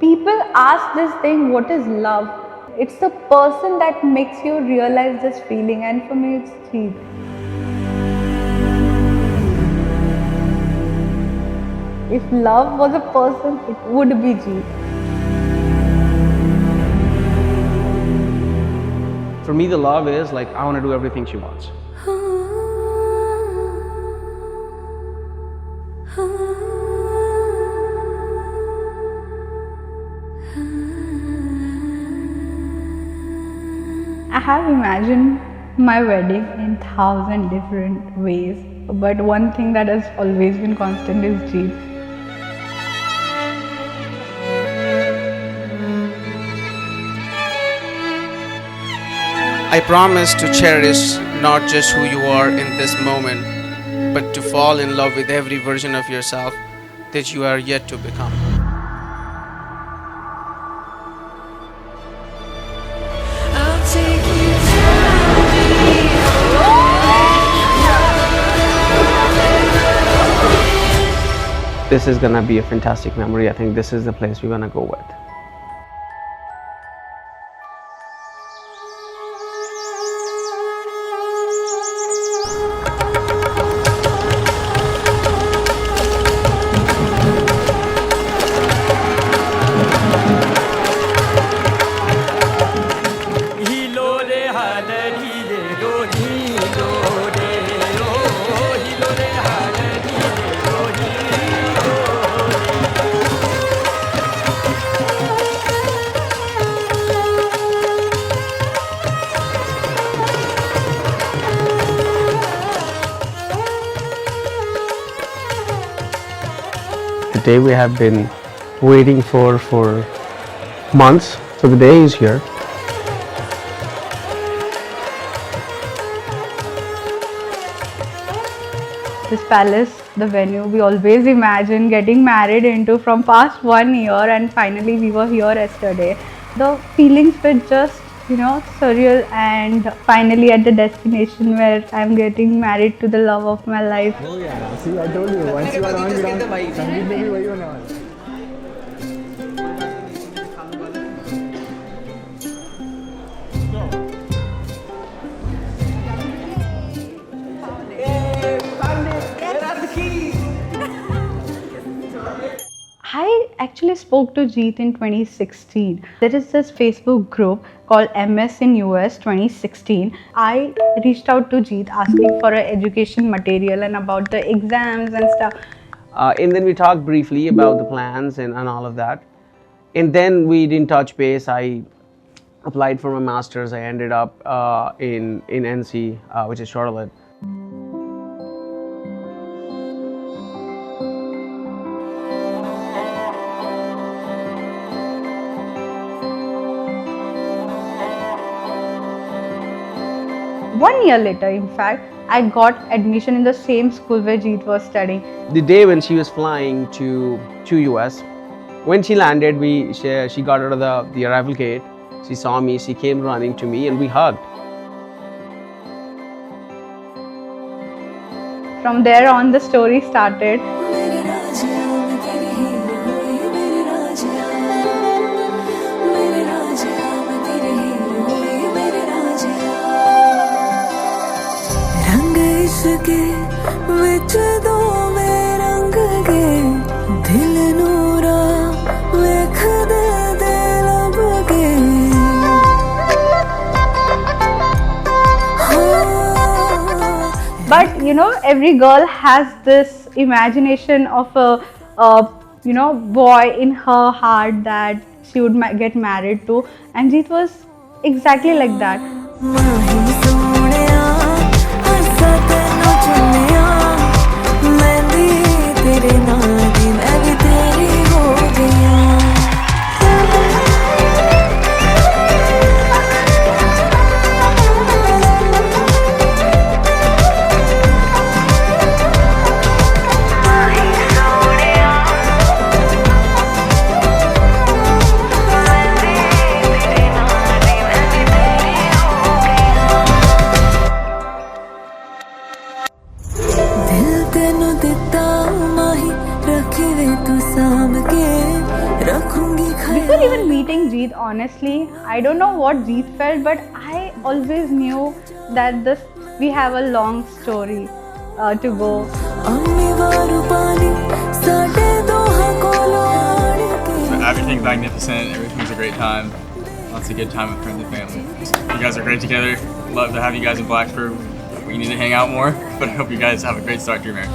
People ask this thing, what is love? It's the person that makes you realize this feeling, and for me it's Jeet. If love was a person, it would be Jeet. For me, the love is like, I want to do everything she wants. I have imagined my wedding in 1,000 different ways, but one thing that has always been constant is Jeet. I promise to cherish not just who you are in this moment, but to fall in love with every version of yourself that you are yet to become. This is gonna be a fantastic memory. I think this is the place we're gonna go with. The day we have been waiting for months, so the day is here. This palace, the venue, we always imagine getting married into from past 1 year, and finally we were here yesterday. The feelings were just, surreal, and finally at the destination where I'm getting married to the love of my life. Oh yeah, see, I told you, once you are on ground, Sangeet mein bhi wahi hone wala hai. I actually spoke to Jeet in 2016. There is this Facebook group called MS in US 2016. I reached out to Jeet asking for an education material and about the exams and stuff. And then we talked briefly about the plans and all of that. And then we didn't touch base. I applied for my master's. I ended up in NC, which is Charlotte. One year later, in fact, I got admission in the same school where Jeet was studying. The day when she was flying to US, when she landed, she got out of the arrival gate. She saw me, she came running to me, and we hugged. From there on, the story started. But every girl has this imagination of a boy in her heart that she would get married to, and Jeet was exactly like that. Before even meeting Jeet, honestly, I don't know what Jeet felt, but I always knew that we have a long story to go. Everything's magnificent, everything's a great time. Lots of good time with friends and family. You guys are great together. Love to have you guys in Blacksburg. We need to hang out more, but I hope you guys have a great start to your marriage.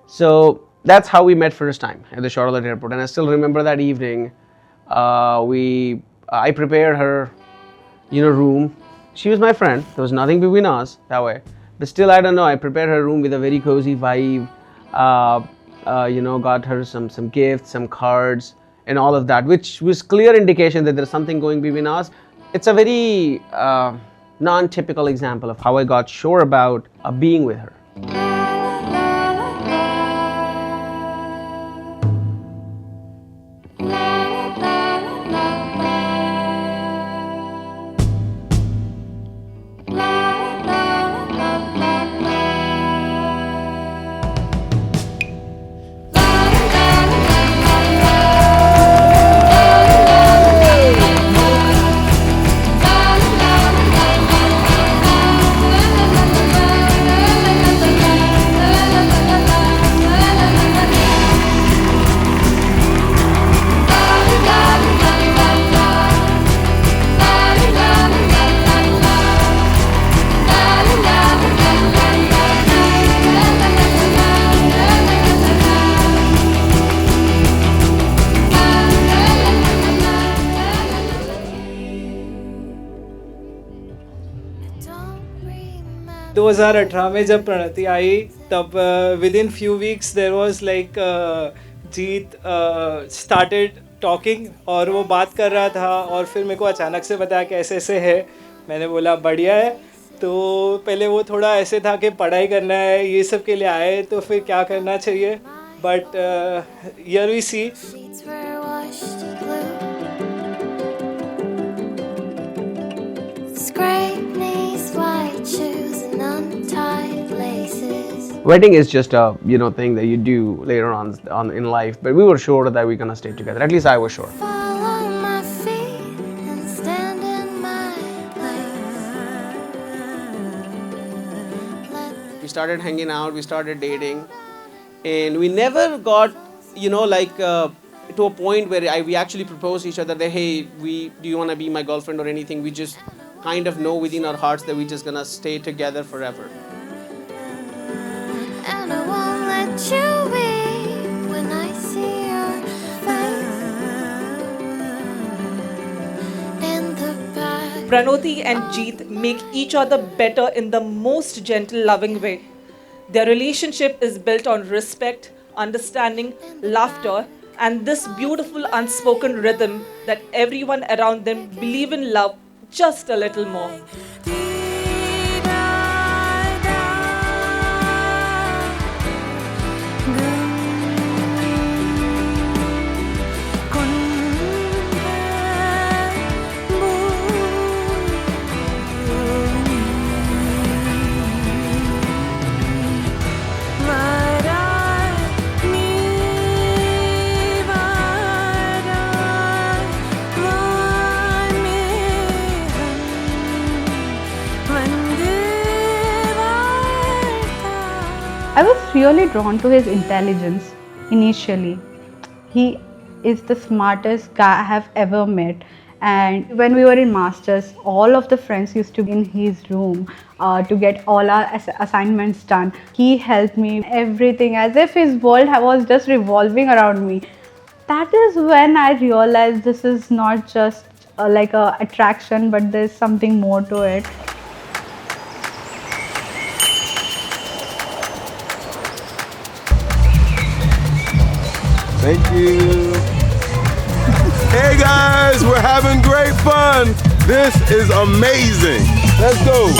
So that's how we met first time at the Charlotte airport, and I still remember that evening. I prepared her, room. She was my friend. There was nothing between us that way, but still, I don't know. I prepared her room with a very cozy vibe. Got her some gifts, some cards, and all of that, which was clear indication that there's something going between us. It's a very non-typical example of how I got sure about being with her. दो 2018 में जब प्रणति आई तब within few weeks there was like Jeet started talking और वो बात कर रहा था और फिर मेरे को अचानक से बताया कि ऐसे ऐसे है. मैंने बोला बढ़िया है. तो पहले वो थोड़ा ऐसे था कि पढ़ाई करना है ये सब के लिए आए तो फिर क्या करना चाहिए. But here we see. Wedding is just a thing that you do later on in life, but we were sure that we're gonna stay together. At least I was sure. We started hanging out, we started dating, and we never got to a point where we actually proposed each other that hey, do you want to be my girlfriend or anything. We just kind of know within our hearts that we're just gonna stay together forever. And I won't let you be when I see your face in the back. Pranoti and Jeet make each other better in the most gentle, loving way. Their relationship is built on respect, understanding, laughter, and this beautiful unspoken rhythm that everyone around them believe in love just a little more. I was really drawn to his intelligence initially. He is the smartest guy I have ever met. And when we were in masters, all of the friends used to be in his room to get all our assignments done. He helped me in everything as if his world was just revolving around me. That is when I realized this is not just like a attraction, but there's something more to it. Thank you. Hey guys, we're having great fun. This is amazing. Let's go.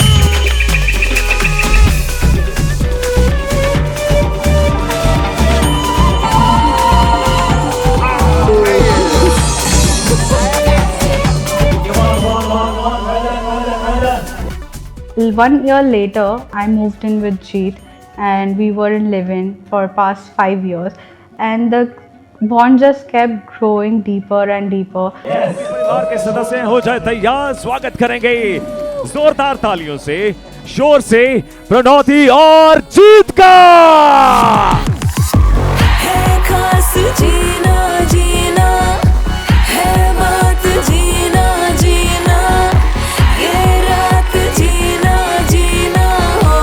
1 year later, I moved in with Jeet, and we were in live-in for past 5 years, and the bond just kept growing deeper and deeper. परिवार के सदस्य हो जाए तैयार, स्वागत करेंगे जोरदार तालियों से, शोर से प्रणोती और जीत का। है खास जीना जीना, है बात जीना जीना, ये रात जीना जीना हो,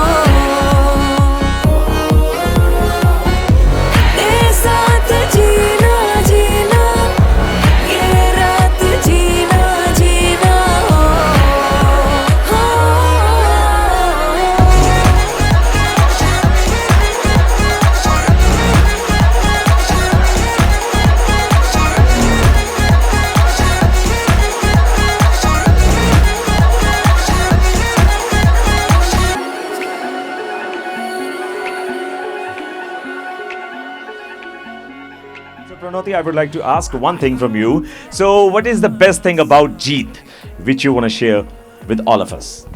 ये साथ जीना जीना, ये रात जीना जीना हो। So Pranoti, I would like to ask one thing from you. So what is the best thing about Jeet which you want to share with all of us?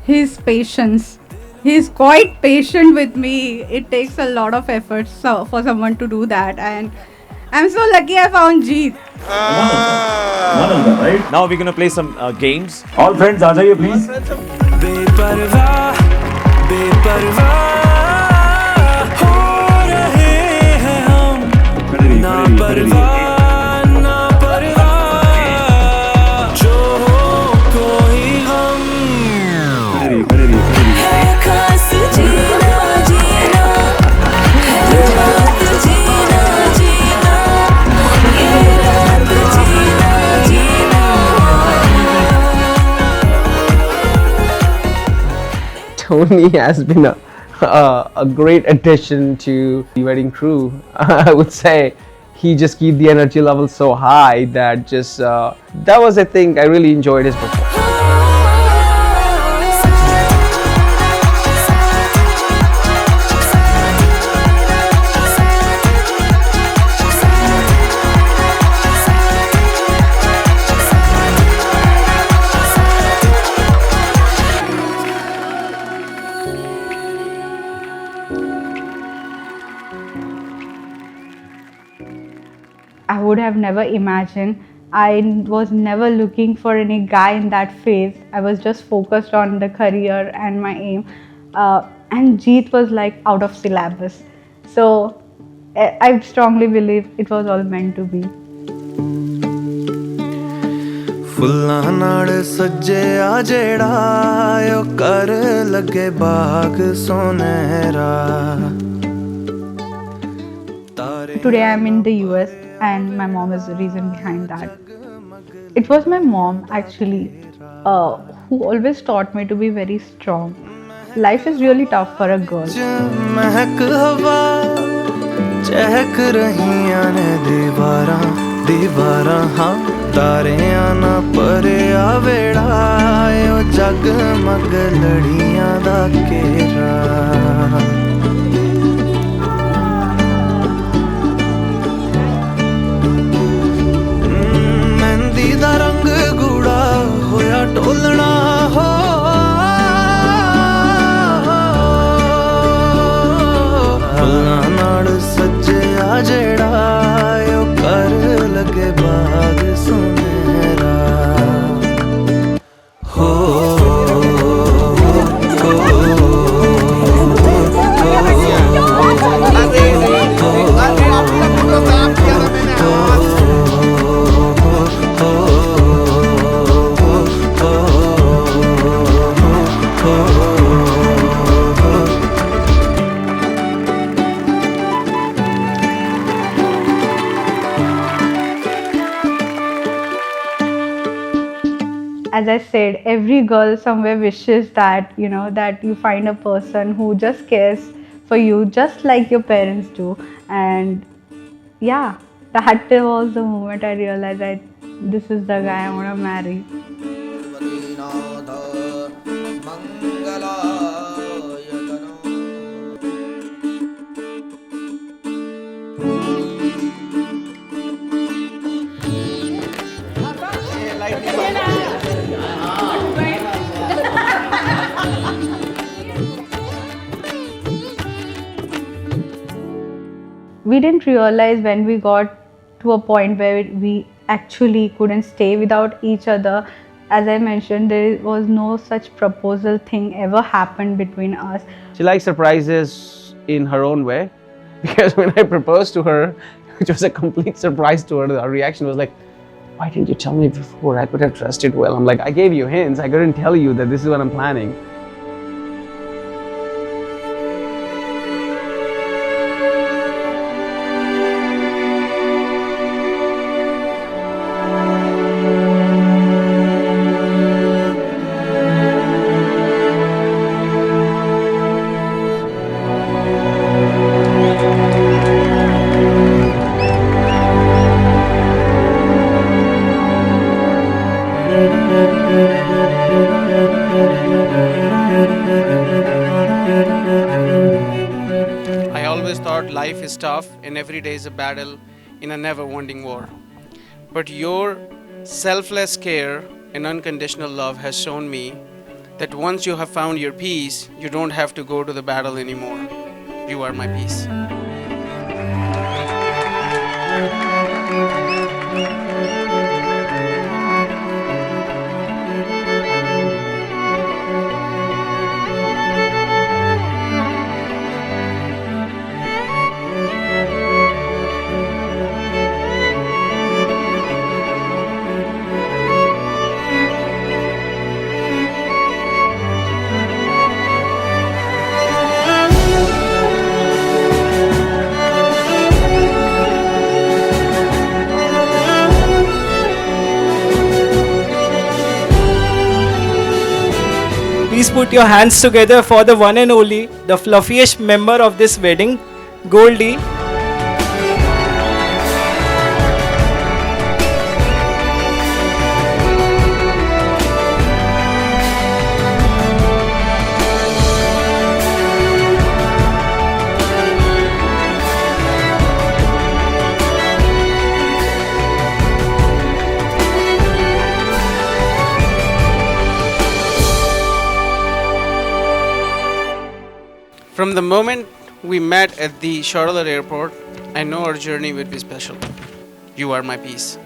His patience. He's quite patient with me. It takes a lot of effort for someone to do that, and I'm so lucky I found Jeet. One of them, right? Now we're gonna play some games. All friends, aa jaiye please. बेपरवाह बेपरवाह हो रहे हैं हम, ना परवाह ना परवाह, जो हो कोई हम, है खास जीना जीना, है रात जीना जीना, ये रात जीना जीना। Tony has been a great addition to the wedding crew. I would say he just keep the energy level so high that just that was, I think, I really enjoyed his performance. I would have never imagined. I was never looking for any guy in that phase. I was just focused on the career and my aim. And Jeet was like out of syllabus. So I strongly believe it was all meant to be. फुल्लां नाल सज्जिया जेड़ा ओ कर लगे बाग सोनेरा। Today I'm in the US, and my mom is the reason behind that. It was my mom actually who always taught me to be very strong. Life is really tough for a girl. महक हवा चहक रहियां ने दीवारां दीवारां, हाँ तारियां ना परे आवेड़ा ओ जगमग लड़ियां दा घेरा। मेहंदी दा रंग गूड़ा होया ढोलना हो, फुल्लां नाल सज्जिया जेड़ा ओ कर लगे बाग सुनेरा। हो As I said, every girl somewhere wishes that, that you find a person who just cares for you just like your parents do. And yeah, that was the moment I realized that this is the guy I want to marry. we didn't realize when we got to a point where we actually couldn't stay without each other. As I mentioned, there was no such proposal thing ever happened between us. She likes surprises in her own way, because when I proposed to her, which was a complete surprise to her, her reaction was like, why didn't you tell me before? I could have dressed it well. I'm like, I gave you hints. I couldn't tell you that this is what I'm planning. I always thought life is tough and every day is a battle in a never ending war. But your selfless care and unconditional love has shown me that once you have found your peace, you don't have to go to the battle anymore. You are my peace. Please put your hands together for the one and only, the fluffiest member of this wedding, Goldie. From the moment we met at the Charlotte airport, I know our journey would be special. You are my peace.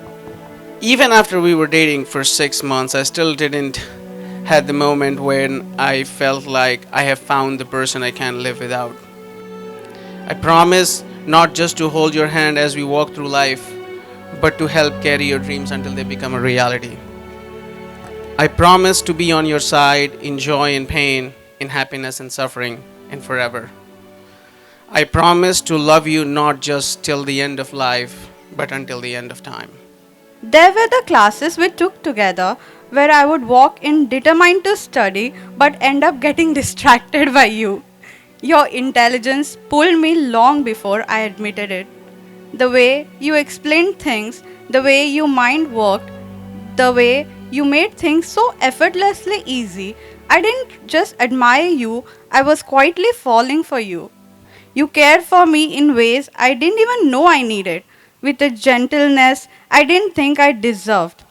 Even after we were dating for 6 months, I still didn't had the moment when I felt like I have found the person I can't live without. I promise not just to hold your hand as we walk through life, but to help carry your dreams until they become a reality. I promise to be on your side in joy and pain, in happiness and suffering, and forever. I promise to love you not just till the end of life, but until the end of time. There were the classes we took together where I would walk in determined to study but end up getting distracted by you. Your intelligence pulled me long before I admitted it. The way you explained things, the way your mind worked, the way you made things so effortlessly easy, I didn't just admire you, I was quietly falling for you. You cared for me in ways I didn't even know I needed, with a gentleness I didn't think I deserved.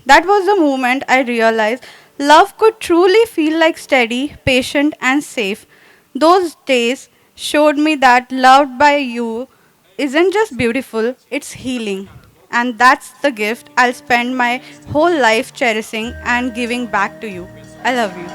That was the moment I realized love could truly feel like steady, patient, and safe. Those days showed me that loved by you isn't just beautiful, it's healing. And that's the gift I'll spend my whole life cherishing and giving back to you. I love you.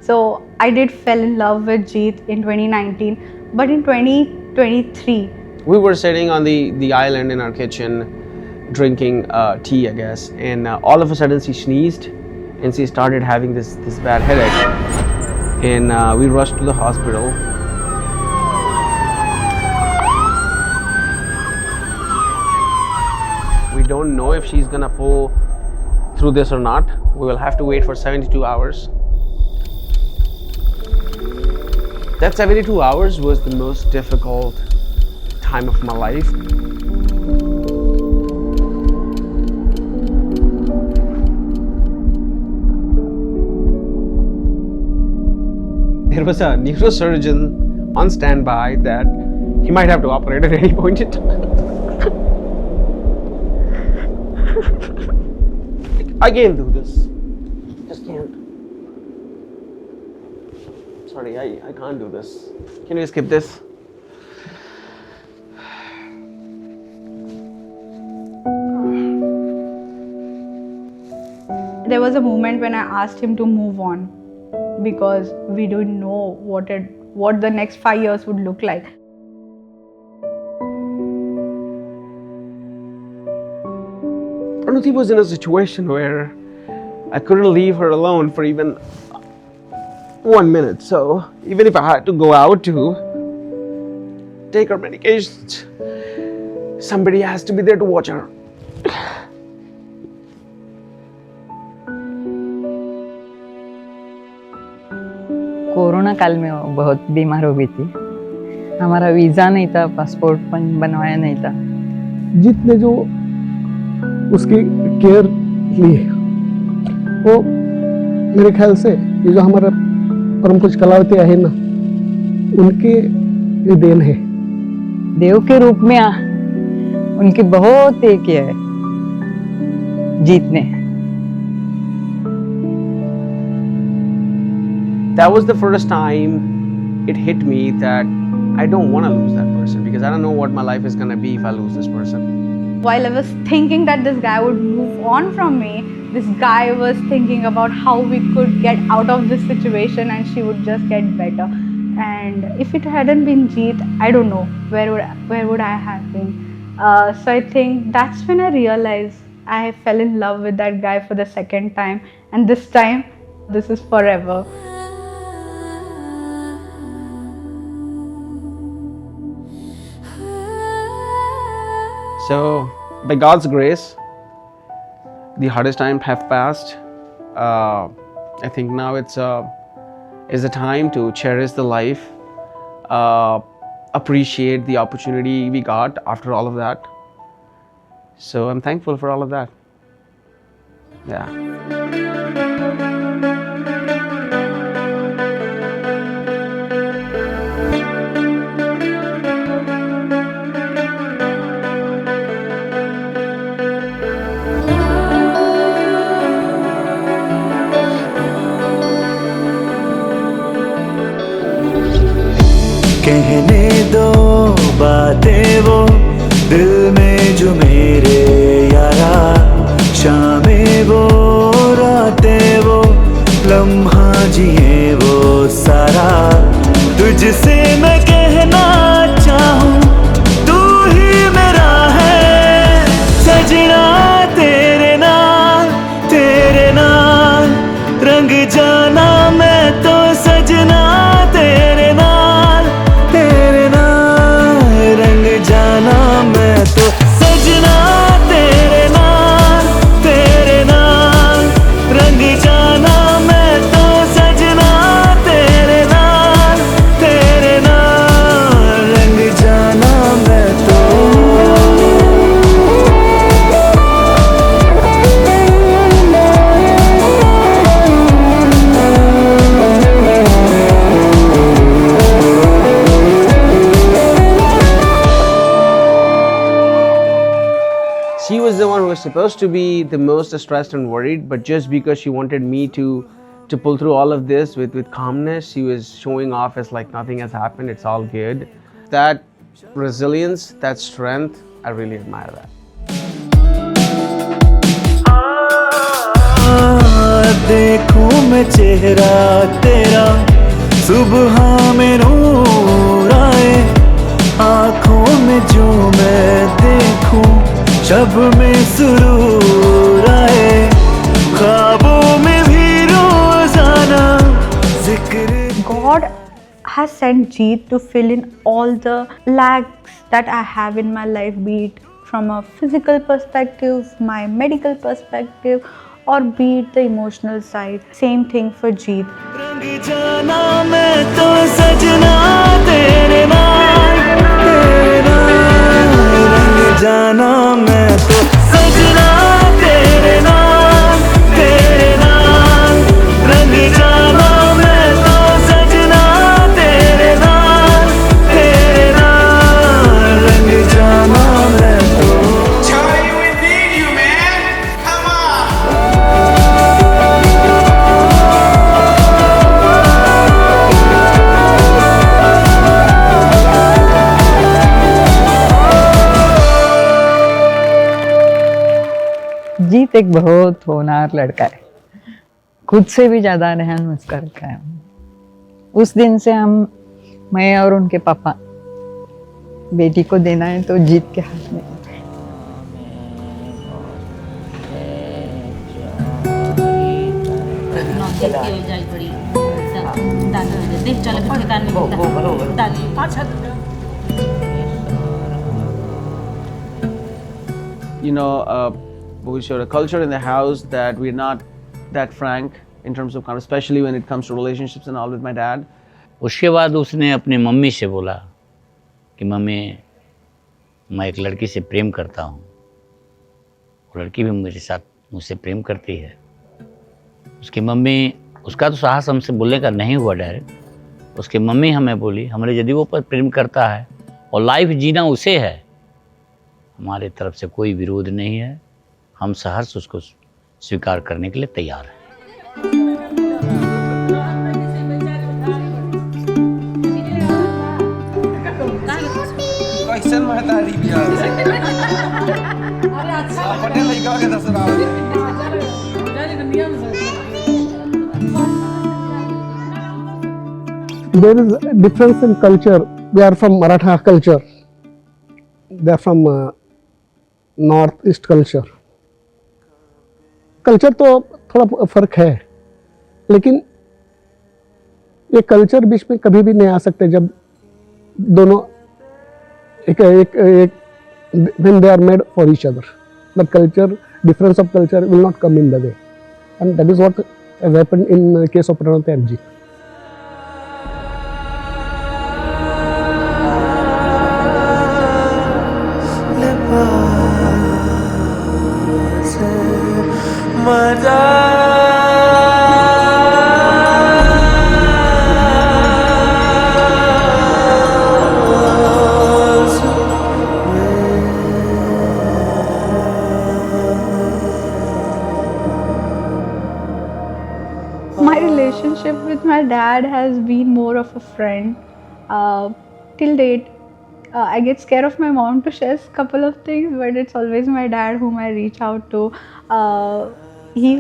So I did fell in love with Jeet in 2019, but in 2023, We were sitting on the island in our kitchen, drinking tea, I guess, and all of a sudden she sneezed, and she started having this bad headache, and we rushed to the hospital. We don't know if she's gonna pull through this or not. We will have to wait for 72 hours. That 72 hours was the most difficult time of my life. There was a neurosurgeon on standby that he might have to operate at any point in time. I can't do this. Just can't. Sorry, I can't do this. Can we skip this? There was a moment when I asked him to move on because we don't know what the next 5 years would look like. Pranoti was in a situation where I couldn't leave her alone for even 1 minute. So even if I had to go out to take her medications, somebody has to be there to watch her. Corona काल में वो बहुत बीमार हो गई थी। हमारा visa नहीं था, पासपोर्ट बनवाया नहीं था। जीत ने जो उसकी केयर ली वो मेरे ख्याल से ये जो हमारा परम पूज्य कलावती है ना, उनकी ये देन है। देव के रूप में उनकी बहुत एक है जीत ने। That was the first time it hit me that I don't want to lose that person because I don't know what my life is going to be if I lose this person. While I was thinking that this guy would move on from me, this guy was thinking about how we could get out of this situation and she would just get better. And if it hadn't been Jeet, I don't know where would I have been. So I think that's when I realized I fell in love with that guy for the second time, and this time, this is forever. So, by God's grace, the hardest times have passed. I think now is a time to cherish the life, appreciate the opportunity we got after all of that. So I'm thankful for all of that. Yeah. कहने दो बातें वो दिल में जो मेरे यारा, शामें वो रातें वो लम्हा जिए वो सारा, तुझसे मैं कहना चाहूँ तू ही मेरा है सजना, तेरे नाल रंग जाना मैं तो सजना, तेरे नाल रंग जाना मैं तो सजना, तेरे नाल रंग जाना मैं तो सजना, तेरे नाल रंग जाना मैं तो। She was the one who was supposed to be the most stressed and worried, but just because she wanted me to pull through all of this with calmness, she was showing off as like nothing has happened, it's all good. That resilience, that strength, I really admire that. देखूं मैं चेहरा तेरा, सुबह में नूर आए, आँखों में जो मैं देखूं, शब में सुरूर आए, ख्वाबों में भी रोजाना जिक्र। God has sent Jeet to fill in all the lacks that I have in my life, be it from a physical perspective, my medical perspective, or be it the emotional side. Same thing for Jeet. रंग जाना मैं तो सजना तेरे नाल रंग जाना मैं तो सजना तेरे नाल रंग जाना मैं तो सजना तेरे नाल रंग जाना मैं तो जीत एक बहुत होनहार लड़का है, खुद से भी ज्यादा रहन उसका रखा है। उस दिन से मैं और उनके पापा बेटी को देना है तो जीत के हाथ में। We showed a culture in the house that we're not that frank in terms of especially when it comes to relationships and all with my dad. उसके बाद उसने अपनी मम्मी से बोला कि मम्मी मैं एक लड़की से प्रेम करता हूँ, वो लड़की भी मुझसे प्रेम करती है। उसकी मम्मी, उसका तो साहस हमसे बोलने का नहीं हुआ डायरेक्ट, उसकी मम्मी हमें बोली हमारे यदि वो पर प्रेम करता है और लाइफ जीना उसे है, हमारे तरफ से कोई विरोध नहीं है, हम सहर्ष उसको स्वीकार करने के लिए तैयार हैं। There is a difference in culture. We are from Maratha culture. They are from Northeast culture. Culture तो थोड़ा फर्क है, लेकिन ये कल्चर बीच में कभी भी नहीं आ सकते जब दोनों एक when they are made for each other. The culture, difference of culture will not come in the way, and that is what has happened in the case of Pranoti and Jeet. My relationship with my dad has been more of a friend. Till date, I get scared of my mom to share a couple of things, but it's always my dad whom I reach out to. He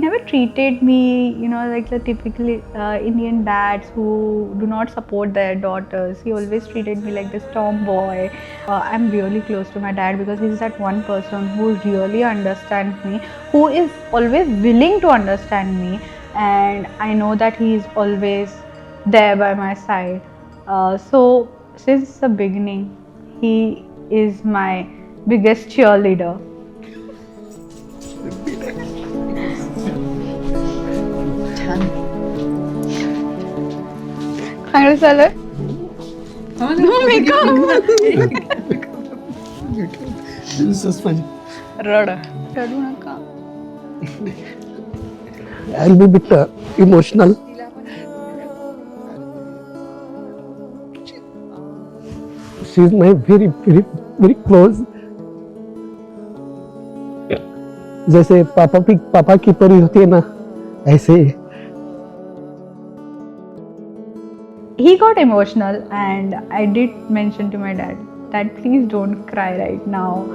never treated me, like the typical Indian dads who do not support their daughters. He always treated me like this tomboy. I'm really close to my dad because he's that one person who really understands me, who is always willing to understand me, and I know that he is always there by my side. So since the beginning, he is my biggest cheerleader. Hi, Salah. No makeup. This is so funny. Rada. Radu naka. I'll be a bit emotional. She is my very, very, very close. जैसे पापा की परी होती है ना, ऐसे He got emotional, and I did mention to my dad that please don't cry right now.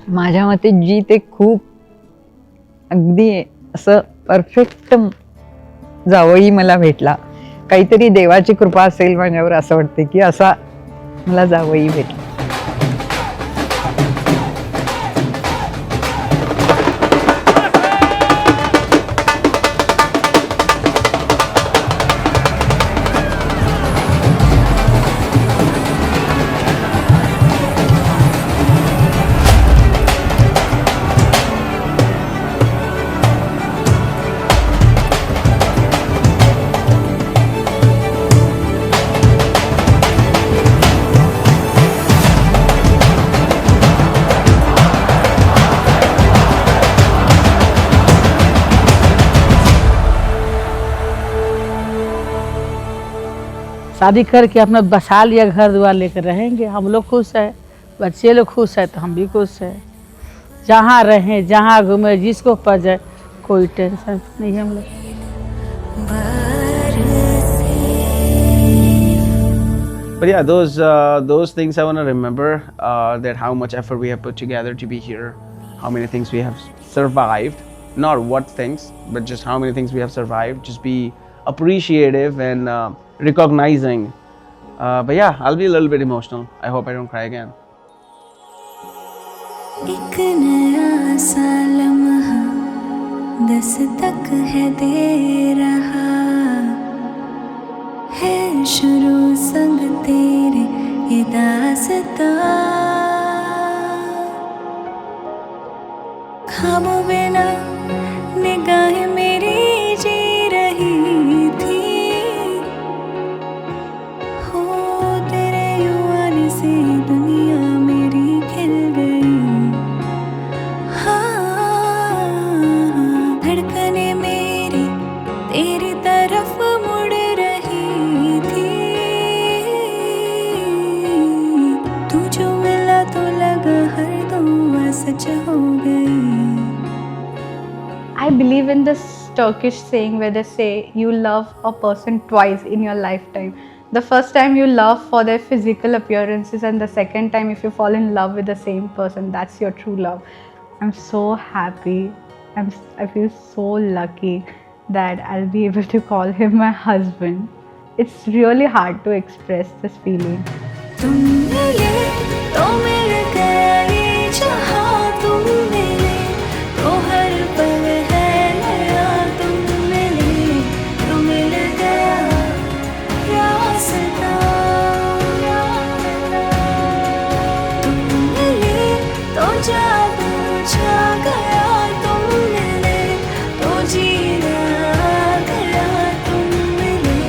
माझ्या मते जीत एक खूप अगदी असं परफेक्ट जावई मला भेटला. काहीतरी देवाची कृपा असेल माझ्यावर असं वाटते की असा मला जावई भेटला. शादी करके अपना बसा लिया, घर द्वार लेकर रहेंगे। हम लोग खुश है, बच्चे लोग खुश है तो हम भी खुश है। जहाँ रहें, जहाँ घूमें, जिसको पड़ जाए, कोई टेंशन नहीं है हम लोग। But yeah, those things I want to remember, that how much effort we have put together to be here, how many things we have survived, not what things, but just how many things we have survived. Just be appreciative and recognizing. But yeah, I'll be a little bit emotional. I hope I don't cry again. एक नया सा लम्हा दस्तक है दे रहा है, शुरू संग तेरे ये दास्तां। खामों बिना निगाहें मेरी जी रही थी, हो तेरे यूं आने से दुनिया मेरी खिल गई। हाँ, धड़कने मेरी तेरी तरफ मुड़ रही थी, तू जो मिला तो लगा हर दुआ सच हो गई। I believe in this Turkish saying where they say you love a person twice in your lifetime. The first time you love for their physical appearances, and the second time if you fall in love with the same person, that's your true love. I'm so happy. I feel so lucky that I'll be able to call him my husband. It's really hard to express this feeling. तुम मिले तो मिल गया ये जहां, तुम मिले तो हर पल है नया। तुम मिले तो मिल गया रास्ता, तुम मिले तो जादू छा गया। तुम मिले तो जीना गया, तुम मिले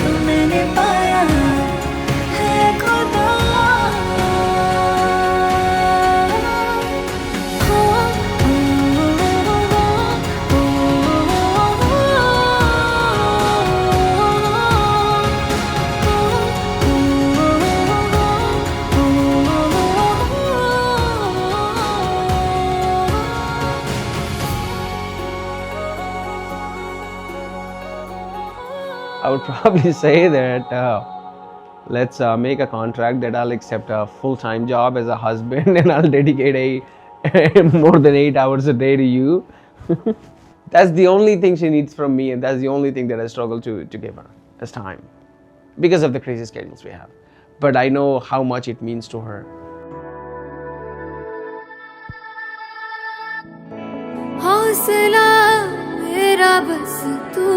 तो मैंने पाया है खुदा। I would probably say that let's make a contract that I'll accept a full-time job as a husband and I'll dedicate more than 8 hours a day to you. That's the only thing she needs from me, and that's the only thing that I struggle to give her as time, because of the crazy schedules we have. But I know how much it means to her. हौसला मेरा बस तू,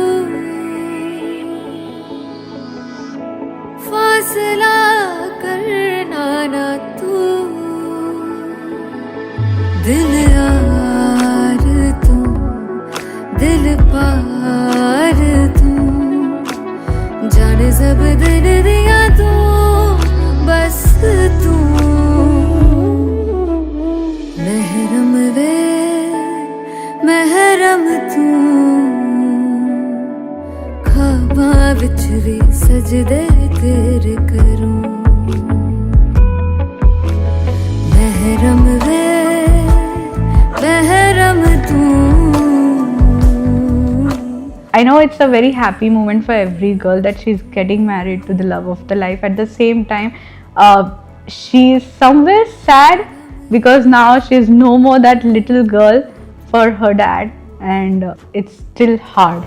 फासला करना ना तू। दिल यार तू, दिल पार तू, जाने सब दिल दिया तू, बस तू। महरम वे महरम तू, ख्वाबां विच भी सजदे तेरे करूं। महरम वे महरम तू। I know it's a very happy moment for every girl that she's getting married to the love of the life. At the same time, she's somewhere sad because now she's no more that little girl for her dad, and it's still hard.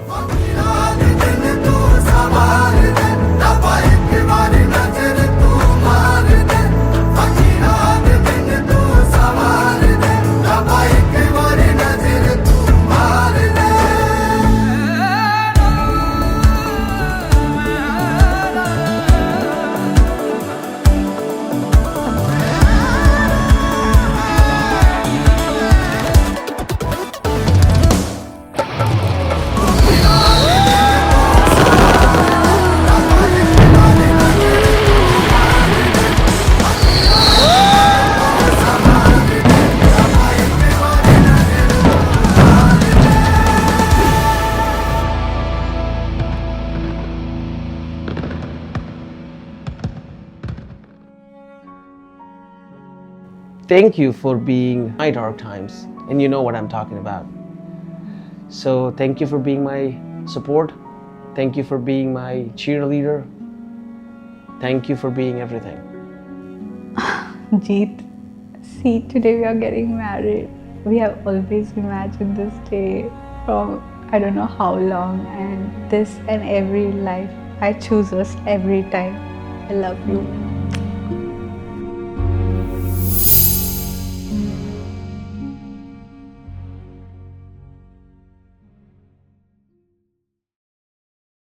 thank you for being my dark times, and you know what I'm talking about. So thank you for being my support. Thank you for being my cheerleader. Thank you for being everything. Jeet, see, today we are getting married. We have always imagined this day from I don't know how long, and this and every life. I choose us every time. I love you.